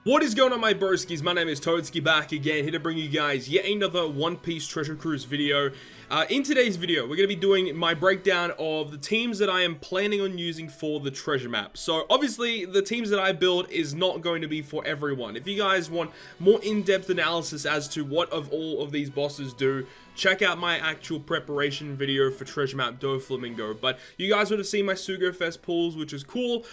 What is going on, my broskiis? My name is Toadskii, back again, here to bring you guys yet another One Piece Treasure Cruise video. In today's video, we're going to be doing my breakdown of the teams that I am planning on using for the treasure map. So obviously, the teams that I build is not going to be for everyone. If you guys want more in-depth analysis as to what of all of these bosses do, check out my actual preparation video for treasure map Doflamingo. But you guys would have seen my Sugo Fest pulls, which is cool.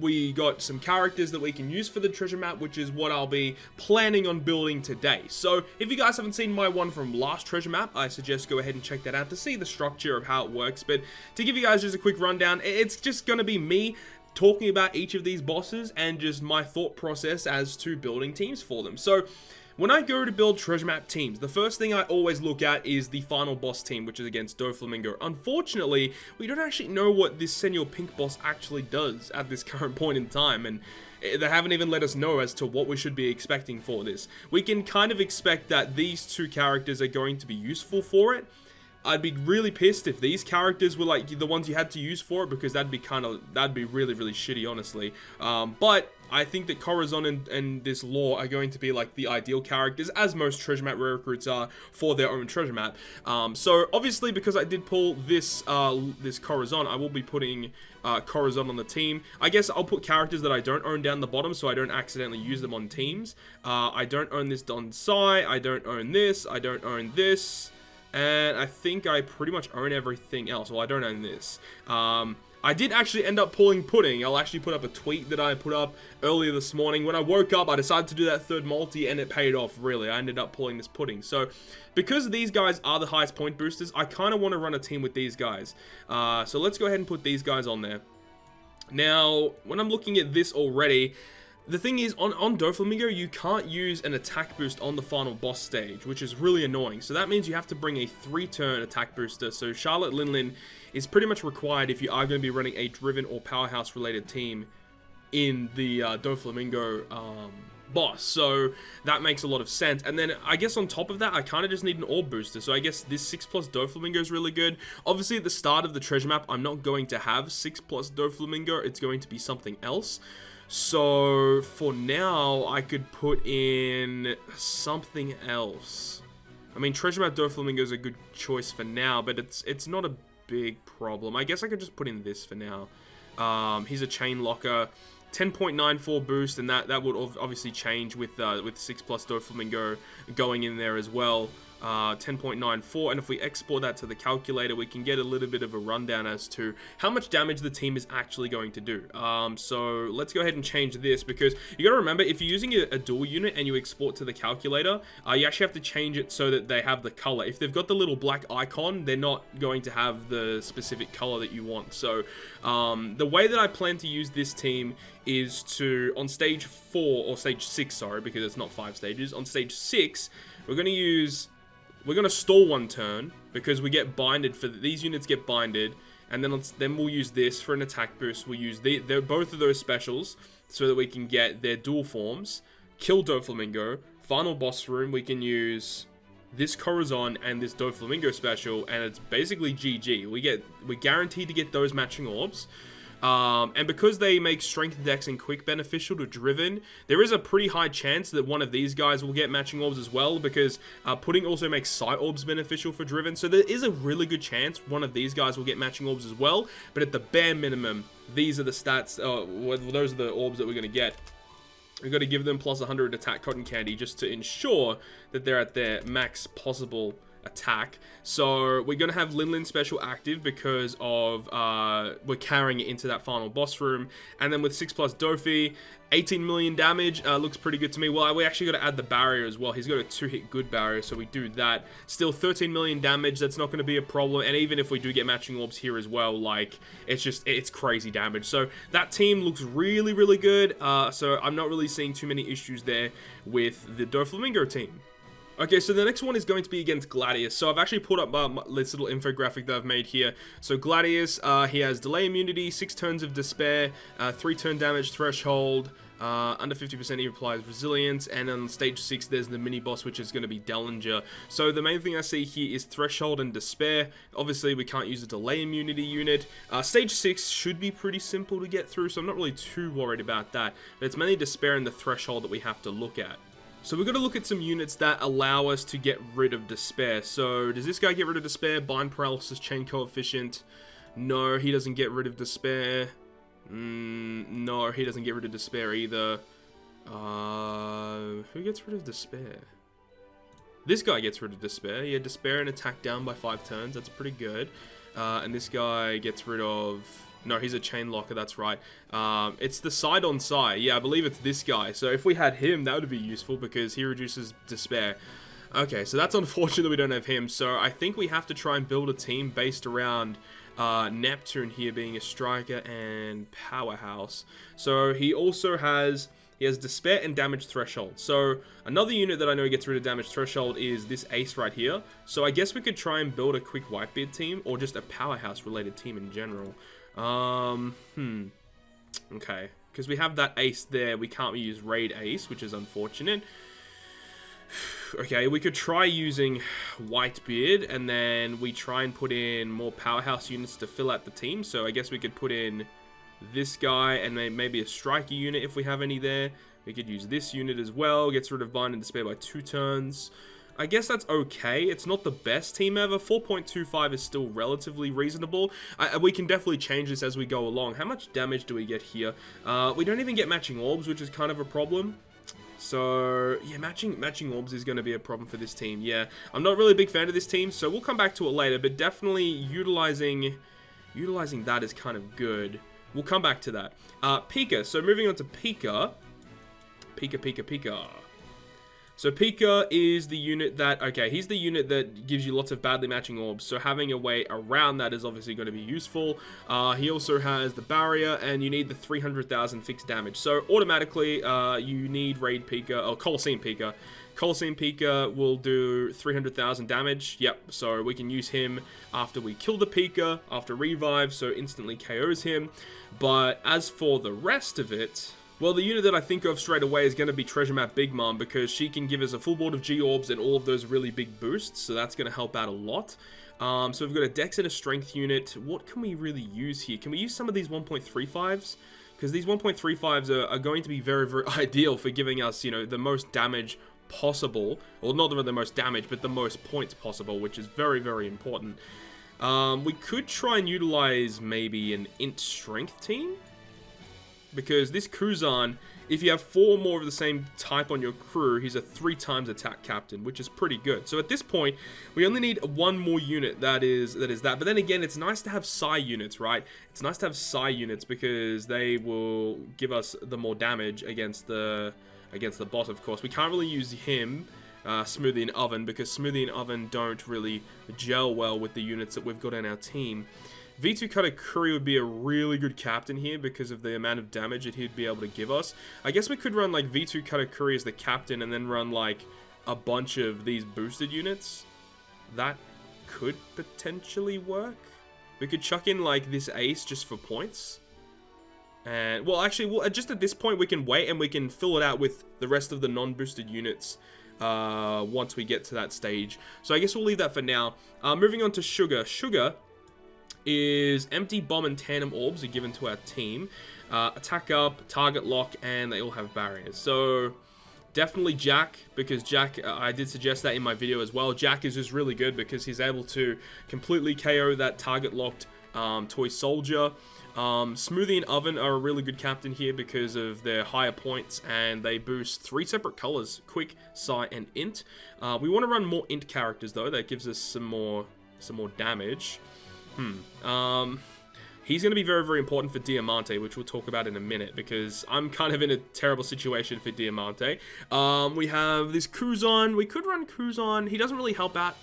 We got some characters that we can use for the treasure map, which is what I'll be planning on building today. So if you guys haven't seen my one from last treasure map, I suggest go ahead and check that out to see the structure of how it works. But to give you guys just a quick rundown, it's just going to be me talking about each of these bosses and just my thought process as to building teams for them. So when I go to build treasure map teams, the first thing I always look at is the final boss team, which is against Doflamingo. Unfortunately, we don't actually know what this Senor Pink boss actually does at this current point in time, and they haven't even let us know as to what we should be expecting for this. We can kind of expect that these two characters are going to be useful for it. I'd be really pissed if these characters were like the ones you had to use for it, because that'd be really shitty, honestly. But I think that Corazon and this Law are going to be like the ideal characters, as most treasure map recruits are for their own treasure map. So obviously, because I did pull this this Corazon, I will be putting Corazon on the team. I guess I'll put characters that I don't own down the bottom, so I don't accidentally use them on teams. I don't own this Donsai, I don't own this, I don't own this. And I think I pretty much own everything else. Well, I don't own this. I did actually end up pulling Pudding. I'll actually put up a tweet that I put up earlier this morning. When I woke up, I decided to do that third multi, and it paid off, really. I ended up pulling this Pudding. So, because these guys are the highest point boosters, I kind of want to run a team with these guys. So, let's go ahead and put these guys on there. Now, when I'm looking at this already, the thing is, on Doflamingo, you can't use an attack boost on the final boss stage, which is really annoying. So that means you have to bring a 3-turn attack booster. So Charlotte Linlin is pretty much required if you are going to be running a driven or powerhouse related team in the Doflamingo boss. So that makes a lot of sense. And then I guess on top of that, I kind of just need an orb booster. So I guess this 6+ Doflamingo is really good. Obviously at the start of the treasure map, I'm not going to have 6+ Doflamingo. It's going to be something else. So, for now, I could put in something else. I mean, treasure map Doflamingo is a good choice for now, but it's not a big problem. I guess I could just put in this for now. He's a chain locker, 10.94 boost, and that would obviously change with 6+ Doflamingo going in there as well. 10.94, and if we export that to the calculator, we can get a little bit of a rundown as to how much damage the team is actually going to do. So let's go ahead and change this, because you gotta remember, if you're using a dual unit and you export to the calculator, you actually have to change it so that they have the color. If they've got the little black icon, they're not going to have the specific color that you want. So the way that I plan to use this team is to, on stage 4, or stage 6, sorry, because it's not 5 stages, on stage 6, we're going to stall 1 turn, because we get binded for these units get binded, and then we'll use this for an attack boost. We'll use both of those specials so that we can get their dual forms, kill Doflamingo. Final boss room, we can use this Corazon and this Doflamingo special, and it's basically GG. We're guaranteed to get those matching orbs. And because they make Strength, Dex, and Quick beneficial to Driven, there is a pretty high chance that one of these guys will get matching orbs as well, because Pudding also makes Sight Orbs beneficial for Driven, so there is a really good chance one of these guys will get matching orbs as well. But at the bare minimum, these are the stats, those are the orbs that we're going to get. We've got to give them plus 100 attack cotton candy just to ensure that they're at their max possible attack. So we're gonna have Linlin special active because of we're carrying it into that final boss room, and then with 6+ Dofi, 18 million damage looks pretty good to me. Well, we actually got to add the barrier as well. He's got a 2-hit good barrier, so we do that. Still 13 million damage. That's not going to be a problem. And even if we do get matching orbs here as well, like it's crazy damage. So that team looks really good. So I'm not really seeing too many issues there with the Doflamingo team. Okay, so the next one is going to be against Gladius. So I've actually put up this little infographic that I've made here. So Gladius, he has delay immunity, 6 turns of despair, 3-turn damage threshold, Under 50% he applies resilience, and on stage 6 there's the mini boss, which is going to be Dellinger. So the main thing I see here is Threshold and Despair. Obviously we can't use a delay immunity unit. Stage 6 should be pretty simple to get through, so I'm not really too worried about that. But it's mainly Despair and the Threshold that we have to look at. So we've got to look at some units that allow us to get rid of Despair. So does this guy get rid of Despair? Bind Paralysis, Chain Coefficient. No, he doesn't get rid of Despair. No, he doesn't get rid of Despair either. Who gets rid of Despair? This guy gets rid of Despair. Yeah, Despair and attack down by 5 turns. That's pretty good. And this guy gets rid of... No, he's a Chain Locker, that's right. It's the Side on Side. Yeah, I believe it's this guy. So if we had him, that would be useful because he reduces Despair. Okay, so that's unfortunate that we don't have him. So I think we have to try and build a team based around Neptune here being a striker and powerhouse. So he also has... He has Despair and Damage Threshold. So another unit that I know gets rid of Damage Threshold is this Ace right here. So I guess we could try and build a quick Whitebeard team or just a powerhouse related team in general. Okay, because we have that Ace there, we can't use Raid Ace, which is unfortunate. Okay, we could try using Whitebeard, and then we try and put in more powerhouse units to fill out the team. So I guess we could put in this guy and maybe a striker unit if we have any there. We could use this unit as well, gets rid of Bind and Despair by 2 turns. I guess that's okay. It's not the best team ever. 4.25 is still relatively reasonable. We can definitely change this as we go along. How much damage do we get here? We don't even get matching orbs, which is kind of a problem. So, yeah, matching orbs is going to be a problem for this team. Yeah, I'm not really a big fan of this team, so we'll come back to it later. But definitely utilizing that is kind of good. We'll come back to that. Pika. So moving on to Pika. Pika. So Pika is the unit that, okay, he's the unit that gives you lots of badly matching orbs. So having a way around that is obviously going to be useful. He also has the barrier, and you need the 300,000 fixed damage. So automatically, you need Raid Pika, or Colosseum Pika. Colosseum Pika will do 300,000 damage. Yep, so we can use him after we kill the Pika, after revive, so instantly KOs him. But as for the rest of it... Well, the unit that I think of straight away is going to be Treasure Map Big Mom, because she can give us a full board of G-Orbs and all of those really big boosts, so that's going to help out a lot. So we've got a Dex and a Strength unit. What can we really use here? Can we use some of these 1.35s? Because these 1.35s are going to be very, very ideal for giving us, you know, the most damage possible. Well, not the most damage, but the most points possible, which is very, very important. We could try and utilize maybe an Int Strength team. Because this Kuzan, if you have 4 more of the same type on your crew, he's a 3 times attack captain, which is pretty good. So at this point, we only need 1 more unit that is that. But then again, it's nice to have Psi units, right? It's nice to have Psi units because they will give us the more damage against the boss, of course. We can't really use him, Smoothie and Oven, because Smoothie and Oven don't really gel well with the units that we've got in our team. V2 Katakuri would be a really good captain here because of the amount of damage that he'd be able to give us. I guess we could run like V2 Katakuri as the captain and then run like a bunch of these boosted units. That could potentially work. We could chuck in like this Ace just for points. And, well, actually, just at this point we can wait and we can fill it out with the rest of the non-boosted units once we get to that stage. So I guess we'll leave that for now. Moving on to Sugar. Sugar is Empty Bomb and Tandem Orbs are given to our team. Attack up, target lock, and they all have barriers. So definitely Jack, because Jack, I did suggest that in my video as well. Jack is just really good because he's able to completely KO that target locked toy soldier. Smoothie and Oven are a really good captain here because of their higher points, and they boost 3 separate colors: Quick, Psi, and Int. We want to run more Int characters though. That gives us some more damage. He's going to be very, very important for Diamante, which we'll talk about in a minute, because I'm kind of in a terrible situation for Diamante. We have this Kuzan. We could run Kuzan. He doesn't really help out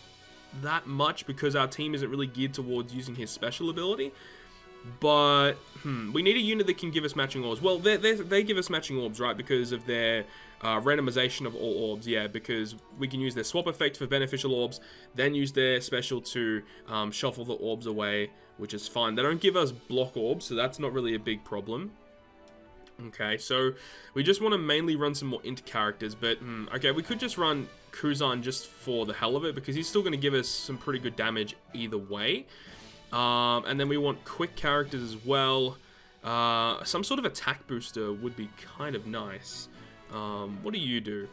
that much because our team isn't really geared towards using his special ability. But, we need a unit that can give us matching orbs. Well, they give us matching orbs, right, because of their randomization of all orbs, yeah, because we can use their swap effect for beneficial orbs, then use their special to shuffle the orbs away, which is fine. They don't give us block orbs, so that's not really a big problem. Okay, so we just want to mainly run some more int characters, but okay, we could just run Kuzan just for the hell of it, because he's still going to give us some pretty good damage either way. And then we want quick characters as well. Some sort of attack booster would be kind of nice. What do you do?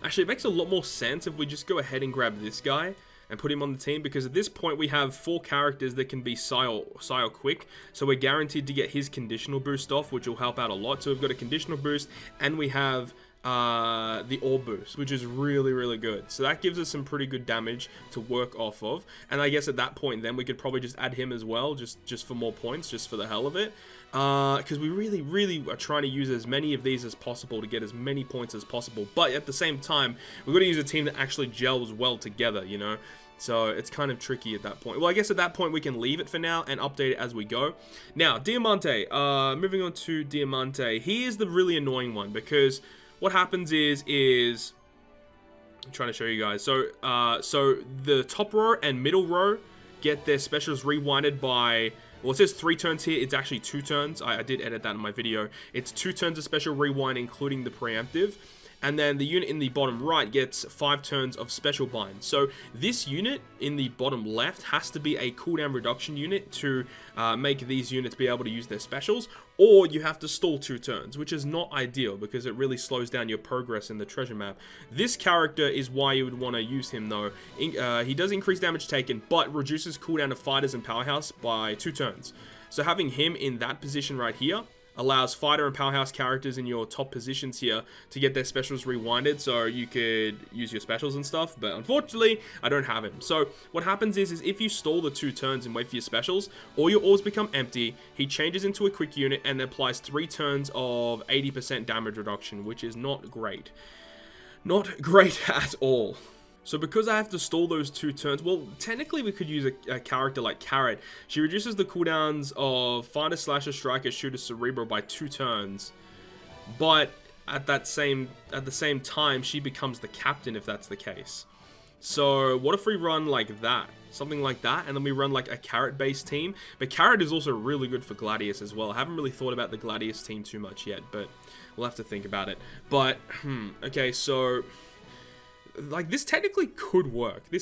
Actually, it makes a lot more sense if we just go ahead and grab this guy and put him on the team, because at this point we have 4 characters that can be Sile quick, so we're guaranteed to get his conditional boost off, which will help out a lot. So we've got a conditional boost, and we have the orb boost, which is really good. So that gives us some pretty good damage to work off of, and I guess at that point then we could probably just add him as well, just for more points, just for the hell of it, because we really are trying to use as many of these as possible to get as many points as possible, but at the same time we've got to use a team that actually gels well together, you know. So it's kind of tricky at that point. Well, I guess at that point we can leave it for now and update it as we go. Now, Diamante, moving on to Diamante, he is the really annoying one, because what happens is I'm trying to show you guys. So the top row and middle row get their specials rewinded by, well, it says 3 turns here. It's actually 2 turns. I did edit that in my video. It's 2 turns of special rewind, including the preemptive. And then the unit in the bottom right gets 5 turns of special bind. So this unit in the bottom left has to be a cooldown reduction unit to make these units be able to use their specials, or you have to stall 2 turns, which is not ideal because it really slows down your progress in the treasure map. This character is why you would want to use him though. He does increase damage taken, but reduces cooldown of fighters and powerhouse by 2 turns. So having him in that position right here allows fighter and powerhouse characters in your top positions here to get their specials rewinded, so you could use your specials and stuff, but unfortunately I don't have him. So what happens is if you stall the 2 turns and wait for your specials, all your orbs become empty, he changes into a quick unit and applies 3 turns of 80% damage reduction, which is not great. Not great at all. So because I have to stall those 2 turns, well, technically we could use a character like Carrot. She reduces the cooldowns of Fighter, Slasher, Striker, Shooter, Cerebro by 2 turns. But at the same time, she becomes the captain if that's the case. So what if we run like that? Something like that, and then we run like a Carrot-based team. But Carrot is also really good for Gladius as well. I haven't really thought about the Gladius team too much yet, but we'll have to think about it. But, okay, so like, this technically could work. We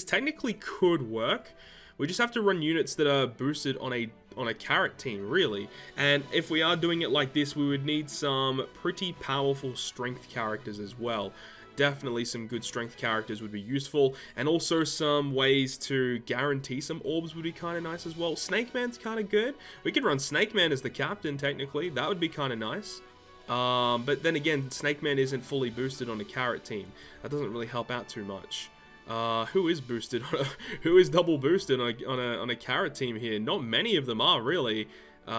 just have to run units that are boosted on a Carrot team, really. And if we are doing it like this, we would need some pretty powerful strength characters as well. Definitely some good strength characters would be useful, and also some ways to guarantee some orbs would be kind of nice as well. Snakeman's kind of good. We could run Snakeman as the captain, technically. That would be kind of nice. But then again, Snakeman isn't fully boosted on a Carrot team. That doesn't really help out too much. Who is boosted? Who is double boosted on a Carrot team here? Not many of them are really.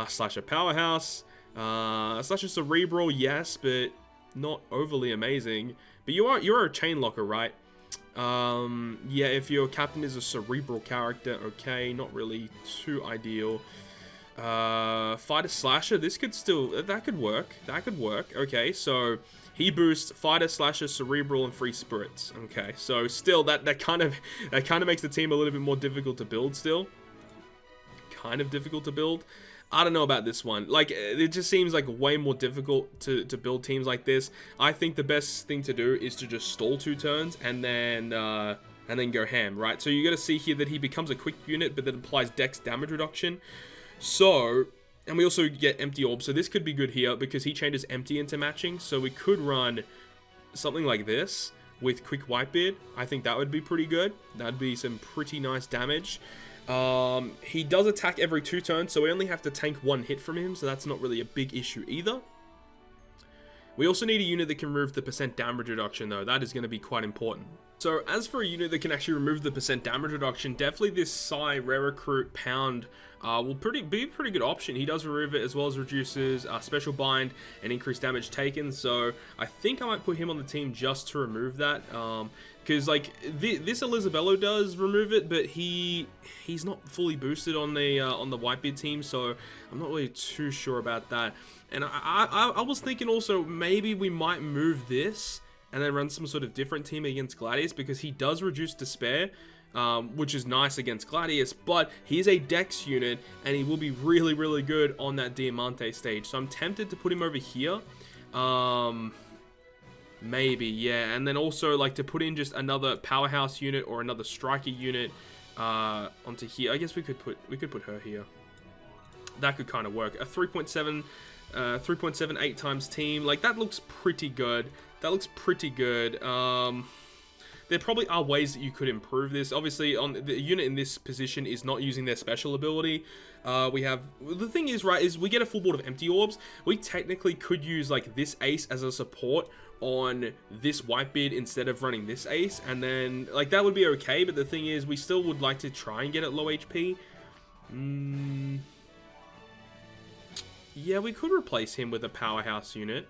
Slasher Powerhouse, Slasher Cerebral, yes, but not overly amazing. But you're a chain locker, right? Yeah, if your captain is a cerebral character, okay, not really too ideal. Fighter Slasher, that could work. Okay, so he boosts Fighter, Slasher, Cerebral, and Free Spirits. Okay, so still that kind of makes the team a little bit more difficult to build still. Kind of difficult to build. I don't know about this one. Like, it just seems like way more difficult to build teams like this. I think the best thing to do is to just stall 2 turns and then go ham, right? So you got to see here that he becomes a quick unit, but that applies dex damage reduction. So, and we also get empty orbs, so this could be good here because he changes empty into matching. So we could run something like this with quick Whitebeard. I think that would be pretty good. That'd be some pretty nice damage. He does attack every 2 turns, so we only have to tank 1 hit from him, so that's not really a big issue either. We also need a unit that can remove the % damage reduction though. That is going to be quite important. So as for a unit that can actually remove the % damage reduction, definitely this Psy Rare Recruit Pound will be a pretty good option. He does remove it as well as reduces special bind and increased damage taken. So I think I might put him on the team just to remove that. Because like this Elizabello does remove it, but he's not fully boosted on the Whitebeard team, so I'm not really too sure about that. And I was thinking also maybe we might move this and then run some sort of different team against Gladius, because he does reduce despair which is nice against Gladius, but he's a dex unit, and he will be really, really good on that Diamante stage. So I'm tempted to put him over here. Maybe, yeah. And then also, like, to put in just another powerhouse unit or another striker unit onto here. I guess we could put her here. That could kind of work. A 3.78 times team. Like, that looks pretty good. That looks pretty good. There probably are ways that you could improve this. Obviously, on the unit in this position is not using their special ability. The thing is, right, is we get a full board of empty orbs. We technically could use, like, this ace as a support on this Whitebeard instead of running this ace, and then, like, that would be okay, but the thing is, we still would like to try and get it low HP. Yeah, we could replace him with a powerhouse unit.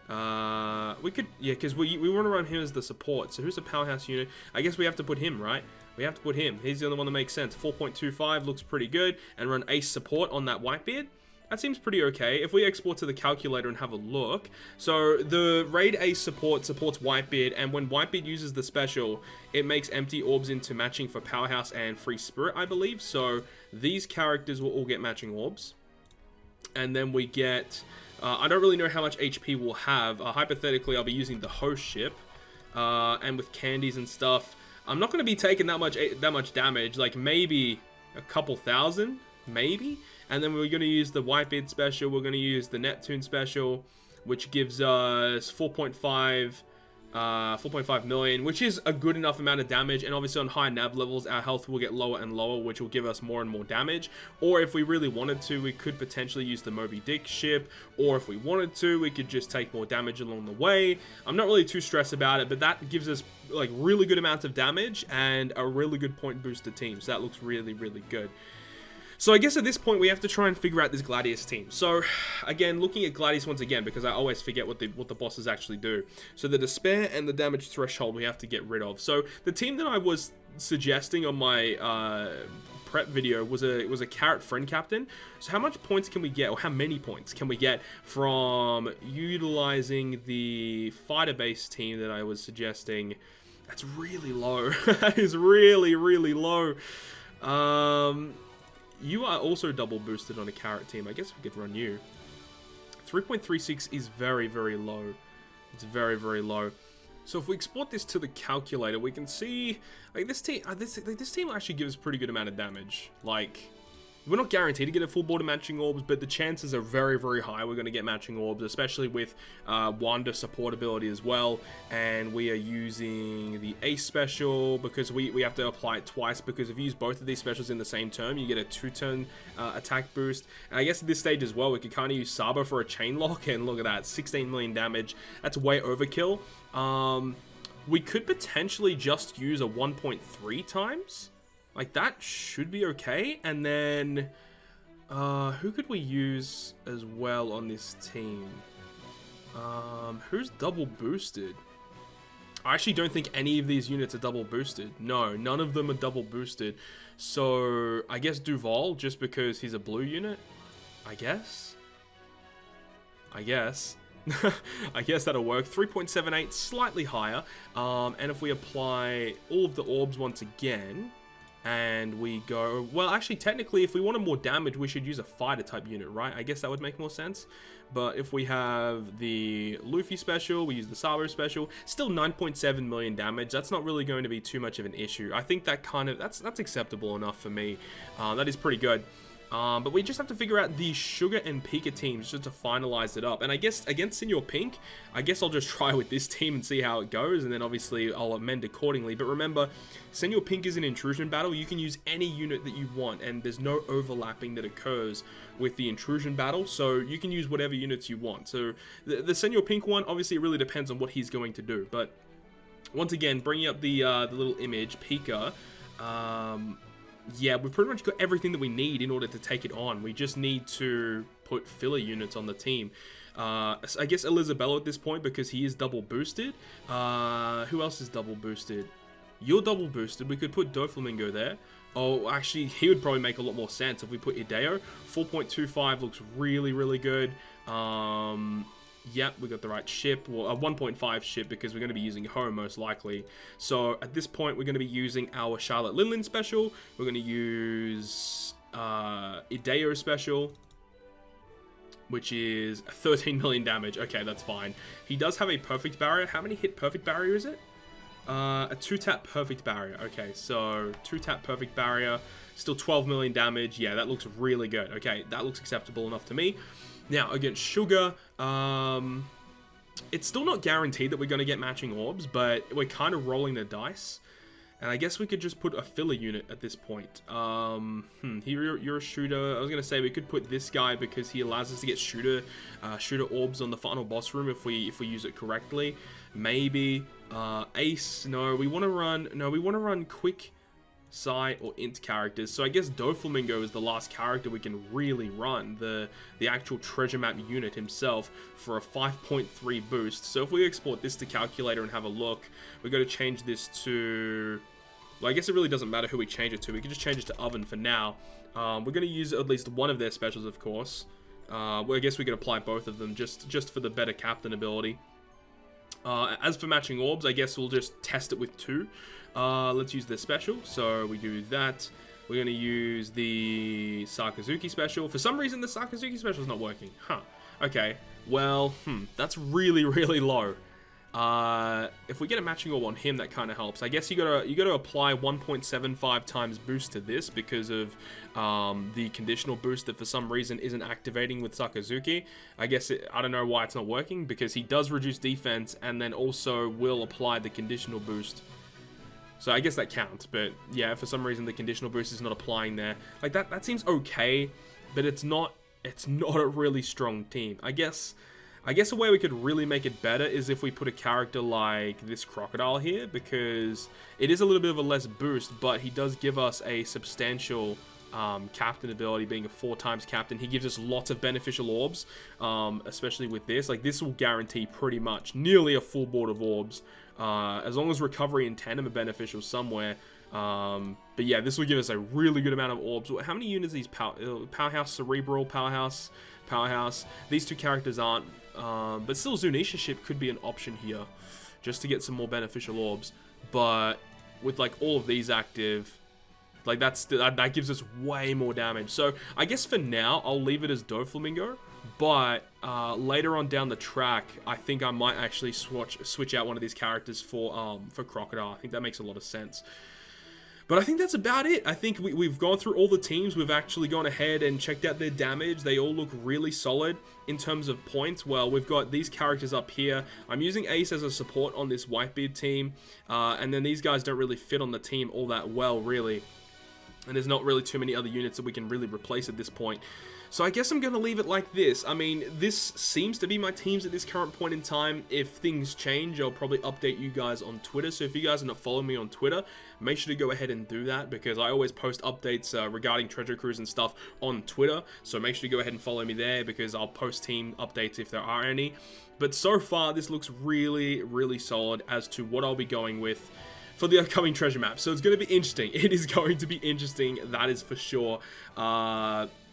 We could, yeah, because we want to run him as the support. So who's a powerhouse unit? I guess we have to put him, right? We have to put him. He's the only one that makes sense. 4.25 looks pretty good, and run ace support on that Whitebeard. That seems pretty okay. If we export to the calculator and have a look, so the raid ace support supports Whitebeard, and when Whitebeard uses the special, it makes empty orbs into matching for powerhouse and free spirit, I believe. So these characters will all get matching orbs, and then we get. I don't really know how much HP we'll have. Hypothetically, I'll be using the host ship, and with candies and stuff, I'm not going to be taking that much damage. Like maybe a couple thousand, maybe. And then we're going to use the Whitebeard special. We're going to use the Neptune special, which gives us 4.5 million, which is a good enough amount of damage. And obviously on high nav levels, our health will get lower and lower, which will give us more and more damage. Or if we really wanted to, we could potentially use the Moby Dick ship. Or if we wanted to, we could just take more damage along the way. I'm not really too stressed about it, but that gives us like really good amounts of damage and a really good point boosted team. So that looks really, really good. So I guess at this point we have to try and figure out this Gladius team. So again, looking at Gladius once again, because I always forget what the bosses actually do. So the despair and the damage threshold we have to get rid of. So the team that I was suggesting on my prep video was a carrot friend captain. So how much points can we get, or how many points can we get from utilizing the fighter base team that I was suggesting? That's really low. That is really, really low. You are also double boosted on a carrot team. I guess we could run you. 3.36 is very, very low. It's very, very low. So if we export this to the calculator, we can see like this team. This team actually gives pretty good amount of damage. Like, we're not guaranteed to get a full board of matching orbs, but the chances are very, very high we're going to get matching orbs, especially with Wanda support ability as well. And we are using the Ace special because we have to apply it twice, because if you use both of these specials in the same turn, you get a 2-turn attack boost. And I guess at this stage as well, we could kind of use Sabo for a chain lock, and look at that, 16 million damage. That's way overkill. We could potentially just use a 1.3 times. Like, that should be okay. And then, who could we use as well on this team? Who's double boosted? I actually don't think any of these units are double boosted. No, none of them are double boosted. So, I guess Duval, just because he's a blue unit? I guess. I guess that'll work. 3.78, slightly higher. And if we apply all of the orbs once again, and we go, well, actually, technically, if we wanted more damage, we should use a fighter type unit, right? I guess that would make more sense. But if we have the Luffy special, we use the Sabo special, still 9.7 million damage. That's not really going to be too much of an issue. I think that that's acceptable enough for me. That is pretty good. But we just have to figure out the Sugar and Pika teams just to finalize it up. And I guess against Senior Pink, I guess I'll just try with this team and see how it goes. And then obviously I'll amend accordingly. But remember, Senior Pink is an intrusion battle. You can use any unit that you want, and there's no overlapping that occurs with the intrusion battle. So you can use whatever units you want. So the Senior Pink one, obviously it really depends on what he's going to do. But once again, bringing up the little image, Pika, yeah, we've pretty much got everything that we need in order to take it on. We just need to put filler units on the team. I guess Elizabella at this point, because he is double boosted. Who else is double boosted? You're double boosted. We could put Doflamingo there. Oh, actually, he would probably make a lot more sense if we put Ideo. 4.25 looks really, really good. Yep, we got the right ship. Well, a 1.5 ship because we're going to be using home most likely. So at this point, we're going to be using our Charlotte Linlin special. We're going to use Ideo special, which is 13 million damage. Okay, that's fine. He does have a perfect barrier. How many hit perfect barrier is it? A 2-tap perfect barrier. Okay, so 2-tap perfect barrier. Still 12 million damage. Yeah, that looks really good. Okay, that looks acceptable enough to me. Now, against Sugar, it's still not guaranteed that we're going to get matching orbs, but we're kind of rolling the dice. And I guess we could just put a filler unit at this point. You're a shooter. I was going to say we could put this guy because he allows us to get shooter orbs on the final boss room if we use it correctly. Maybe Ace. No, we want to run quick Psy or int characters. So I guess Doflamingo is the last character we can really run, the actual treasure map unit himself, for a 5.3 boost. So if we export this to calculator and have a look, we're going to change this to, well, I guess it really doesn't matter who we change it to. We can just change it to Oven for now. We're going to use at least one of their specials, of course. Well, I guess we can apply both of them just for the better captain ability. As for matching orbs, I guess we'll just test it with 2. Let's use this special. So we do that. We're going to use the Sakazuki special. For some reason, the Sakazuki special is not working. Huh. Okay. Well, that's really, really low. If we get a matching orb on him, that kind of helps. I guess you gotta apply 1.75 times boost to this because of the conditional boost that for some reason isn't activating with Sakazuki. I guess I don't know why it's not working, because he does reduce defense and then also will apply the conditional boost. So I guess that counts, but yeah, for some reason the conditional boost is not applying there. Like that seems okay, but it's not a really strong team. I guess a way we could really make it better is if we put a character like this crocodile here, because it is a little bit of a less boost, but he does give us a substantial captain ability, being a 4 times captain. He gives us lots of beneficial orbs, especially with this. Like, this will guarantee pretty much nearly a full board of orbs, as long as recovery and tandem are beneficial somewhere. But yeah, this will give us a really good amount of orbs. How many units these Powerhouse, Cerebral, Powerhouse. These 2 characters aren't, but still Zunisha ship could be an option here, just to get some more beneficial orbs. But with like all of these active, like that gives us way more damage. So I guess for now I'll leave it as Doflamingo, but later on down the track, I think I might actually switch out one of these characters for Crocodile. I think that makes a lot of sense. But I think that's about it. I think we've gone through all the teams. We've actually gone ahead and checked out their damage. They all look really solid in terms of points. Well, we've got these characters up here. I'm using Ace as a support on this Whitebeard team. And then these guys don't really fit on the team all that well, really. And there's not really too many other units that we can really replace at this point. So I guess I'm going to leave it like this. I mean, this seems to be my teams at this current point in time. If things change, I'll probably update you guys on Twitter. So if you guys are not following me on Twitter, make sure to go ahead and do that, because I always post updates regarding Treasure Cruise and stuff on Twitter. So make sure to go ahead and follow me there, because I'll post team updates if there are any. But so far, this looks really, really solid as to what I'll be going with for the upcoming treasure map. So it's going to be interesting. It is going to be interesting, that is for sure.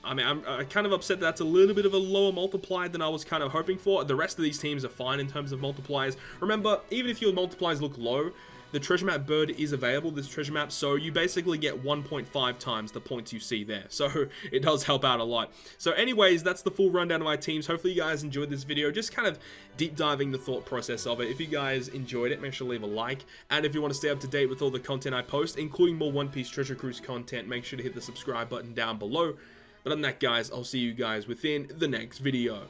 I mean, I'm kind of upset that's a little bit of a lower multiplier than I was kind of hoping for. The rest of these teams are fine in terms of multipliers. Remember, even if your multipliers look low, the treasure map bird is available, this treasure map, so you basically get 1.5 times the points you see there. So it does help out a lot. So anyways, that's the full rundown of my teams. Hopefully you guys enjoyed this video, just kind of deep diving the thought process of it. If you guys enjoyed it, make sure to leave a like. And if you want to stay up to date with all the content I post, including more One Piece Treasure Cruise content, make sure to hit the subscribe button down below. But other than that, guys, I'll see you guys within the next video.